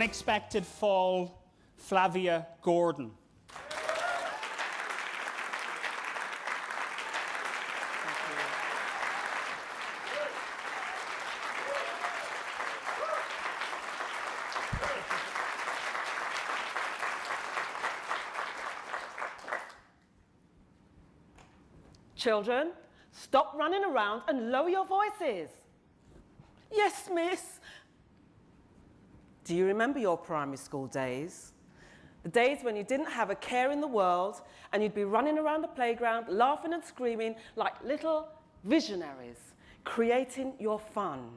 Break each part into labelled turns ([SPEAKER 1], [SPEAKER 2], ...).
[SPEAKER 1] unexpected fall, Flavia Gordon.
[SPEAKER 2] Children, stop running around and lower your voices. Yes, miss. Do you remember your primary school days? The days when you didn't have a care in the world and you'd be running around the playground, laughing and screaming like little visionaries, creating your fun.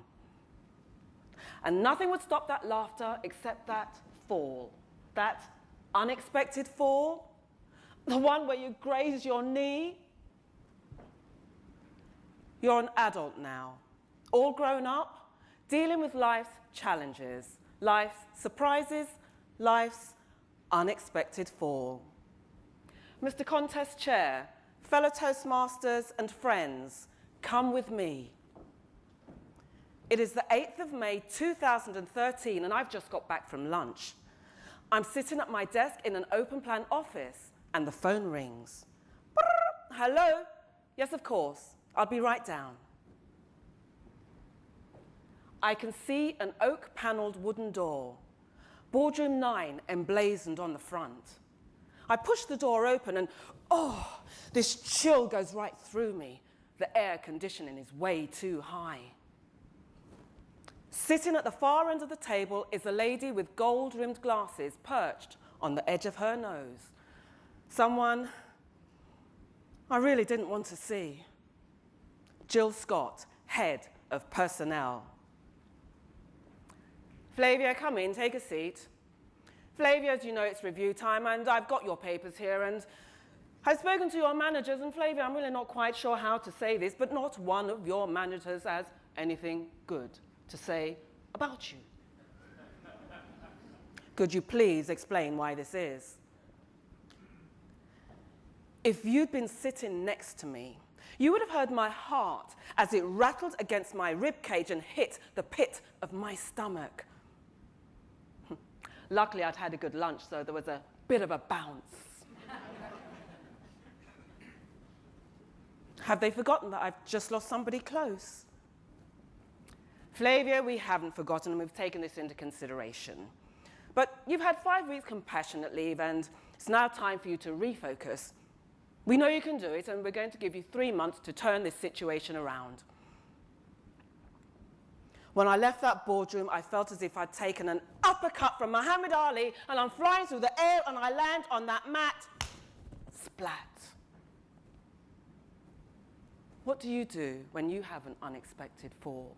[SPEAKER 2] And nothing would stop that laughter except that fall, that unexpected fall, the one where you graze your knee. You're an adult now, all grown up, dealing with life's challenges, life's surprises, life's unexpected fall. Mr. Contest Chair, fellow Toastmasters and friends, come with me. It is the 8th of May 2013 and I've just got back from lunch. I'm sitting at my desk in an open plan office and the phone rings. Hello? Yes, of course. I'll be right down. I can see an oak-paneled wooden door, boardroom 9 emblazoned on the front. I push the door open and, oh, this chill goes right through me. The air conditioning is way too high. Sitting at the far end of the table is a lady with gold-rimmed glasses perched on the edge of her nose. Someone I really didn't want to see. Jill Scott, head of personnel. Flavia, come in, take a seat. Flavia, as you know, it's review time, and I've got your papers here, and I've spoken to your managers, and Flavia, I'm really not quite sure how to say this, but not one of your managers has anything good to say about you. Could you please explain why this is? If you'd been sitting next to me, you would have heard my heart as it rattled against my ribcage and hit the pit of my stomach. Luckily, I'd had a good lunch, so there was a bit of a bounce. Have they forgotten that I've just lost somebody close? Flavia, we haven't forgotten, and we've taken this into consideration. But you've had 5 weeks compassionate leave, and it's now time for you to refocus. We know you can do it, and we're going to give you 3 months to turn this situation around. When I left that boardroom, I felt as if I'd taken an uppercut from Muhammad Ali, and I'm flying through the air, and I land on that mat. Splat. What do you do when you have an unexpected fall?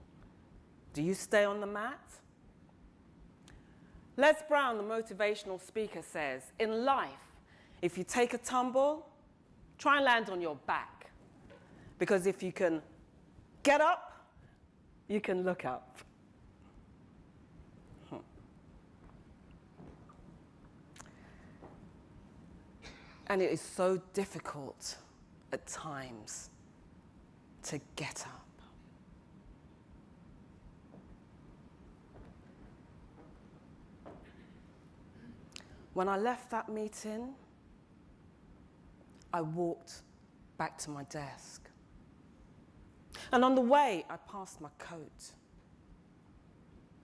[SPEAKER 2] Do you stay on the mat? Les Brown, the motivational speaker, says, in life, if you take a tumble, try and land on your back, because if you can get up, you can look up. And it is so difficult at times to get up. When I left that meeting, I walked back to my desk. And on the way, I passed my coat.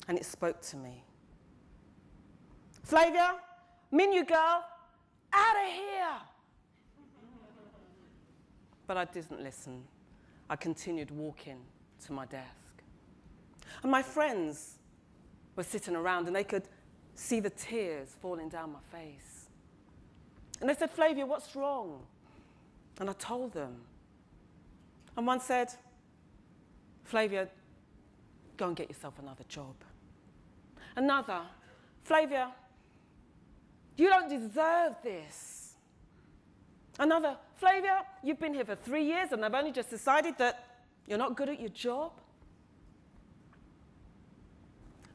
[SPEAKER 2] And it spoke to me. Flavia, menu girl, out of here! But I didn't listen. I continued walking to my desk. And my friends were sitting around, and they could see the tears falling down my face. And they said, Flavia, what's wrong? And I told them. And one said, Flavia, go and get yourself another job. Another, Flavia, you don't deserve this. Another, Flavia, you've been here for 3 years and I've only just decided that you're not good at your job.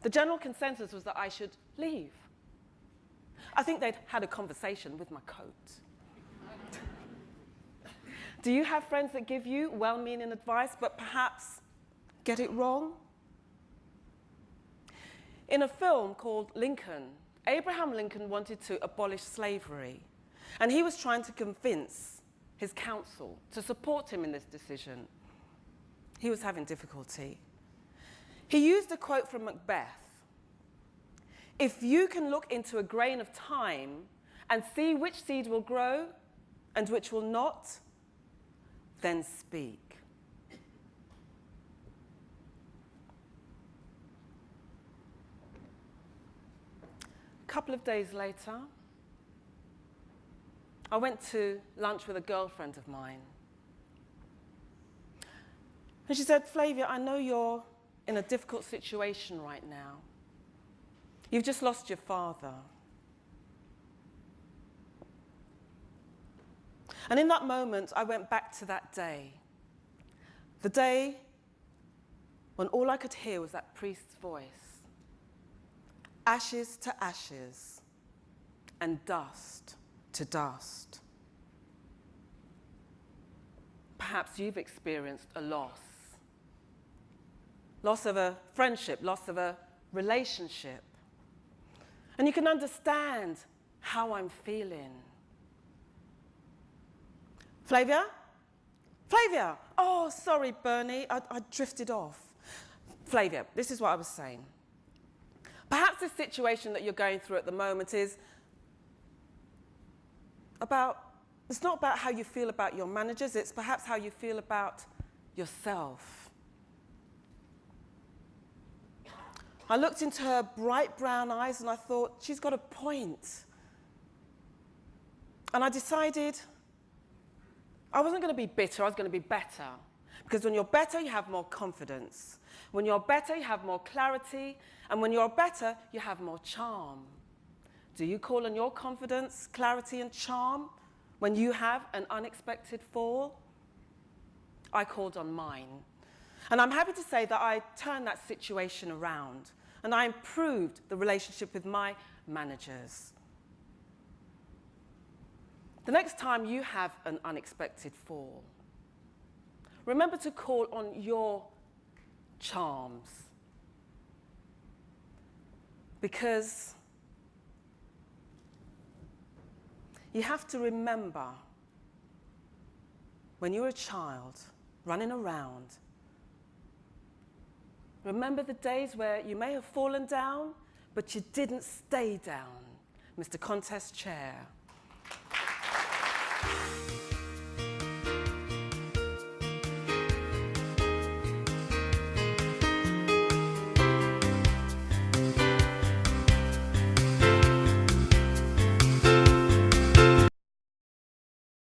[SPEAKER 2] The general consensus was that I should leave. I think they'd had a conversation with my coat. Do you have friends that give you well-meaning advice, but perhaps get it wrong? In a film called Lincoln, Abraham Lincoln wanted to abolish slavery, and he was trying to convince his council to support him in this decision. He was having difficulty. He used a quote from Macbeth: "If you can look into a grain of time and see which seed will grow and which will not, then speak." A couple of days later, I went to lunch with a girlfriend of mine. And she said, "Flavia, I know you're in a difficult situation right now. You've just lost your father." And in that moment, I went back to that day. The day when all I could hear was that priest's voice. Ashes to ashes, and dust to dust. Perhaps you've experienced a loss. Loss of a friendship, loss of a relationship. And you can understand how I'm feeling. Flavia? Flavia! Oh, sorry, Bernie, I drifted off. Flavia, this is what I was saying. Perhaps the situation that you're going through at the moment is it's not about how you feel about your managers, it's perhaps how you feel about yourself. I looked into her bright brown eyes and I thought, she's got a point. And I decided I wasn't going to be bitter, I was going to be better. Because when you're better, you have more confidence. When you're better, you have more clarity. And when you're better, you have more charm. Do you call on your confidence, clarity, and charm when you have an unexpected fall? I called on mine. And I'm happy to say that I turned that situation around. And I improved the relationship with my managers. The next time you have an unexpected fall, remember to call on your charms. Because you have to remember when you were a child running around, remember the days where you may have fallen down, but you didn't stay down. Mr. Contest Chair.